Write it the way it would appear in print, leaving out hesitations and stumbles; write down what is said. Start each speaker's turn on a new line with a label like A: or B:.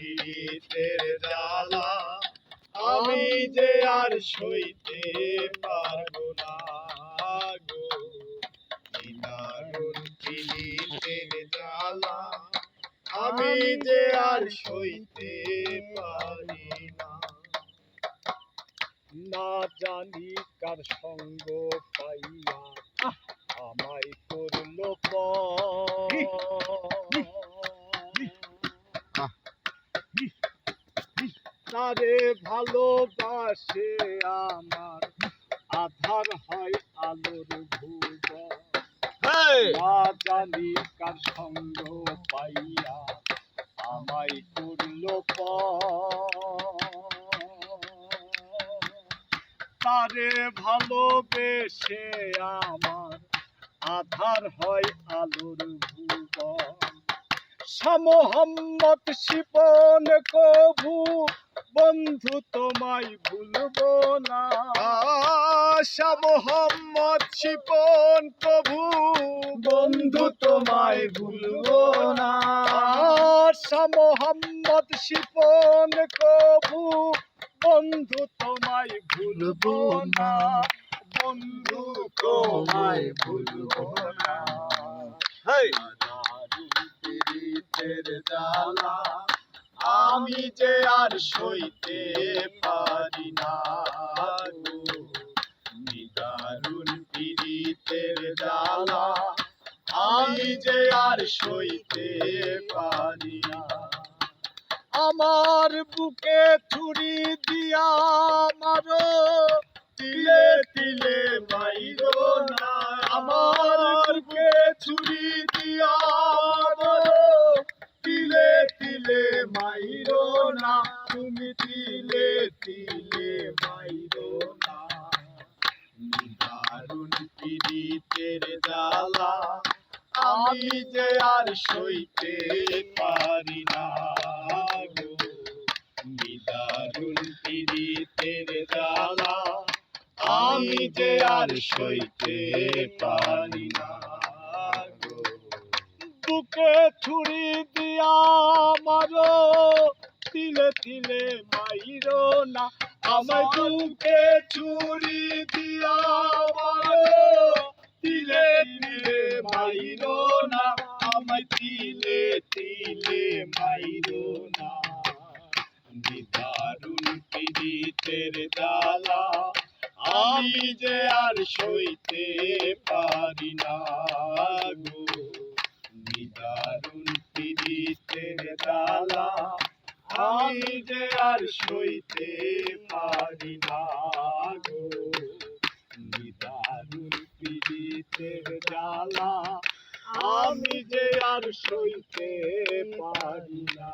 A: পীড়িতের জ্বালা আমি যে আর সইতে পারবো না গো। দারুণ পীড়িতের জ্বালা আমি যে আর সইতে পারি না। না জানি কার সঙ্গ পাইয়া আমায় করলো তারে ভালোবাসে আমার আধার হয় আলোর ভুবন। না জানি কার সঙ্গ পাইয়া আমায় করলো তারে ভালোবেসে আমার আধার হয় আলোর ভুবন। শাহ মোহাম্মদ শিপন কভু বন্ধু তোমায় ভুলবো না। শাহ মোহাম্মদ শিপন কভু বন্ধু তোমায় ভুলবো না। শাহ মোহাম্মদ শিপন কভু বন্ধু তোমায় ভুলবো না। বন্ধু তোমায় ভুলবো না। পীড়িতের জ্বালা আমি যে আর সইতে পারি না গো। দারুণ পীড়িতের জ্বালা আমি যে আর সইতে পারি না। আমার বুকে ছুরি দিয়া মারো তিলে তিলে মাইরো না। আমার বুকে ছুরি দিয়া মারো তিলে তিলে মাইরো না। তুমি তিলে তিলে মাইরো না। দারুণ পীড়িতের জ্বালা আমি যে আর সইতে পারি না গো। দারুণ পীড়িতের জ্বালা আমি যে আর সইতে পারি না গো। বুকে ছুরি দিয়া মারো তিলে তিলে মাইরো না। আমার বুকে ছুরি দিয়া মারো তিলে তিলে মাইরো না। আমায় তিলে তিলে মাইরো না। দারুণ পীড়িতের জ্বালা আমি যে আর সইতে পারি না গো। দারুণ পীড়িতের জ্বালা আমি যে আর সইতে পারি না গো। দারুণ পীড়িতের জ্বালা আমি যে আর সইতে পারি না।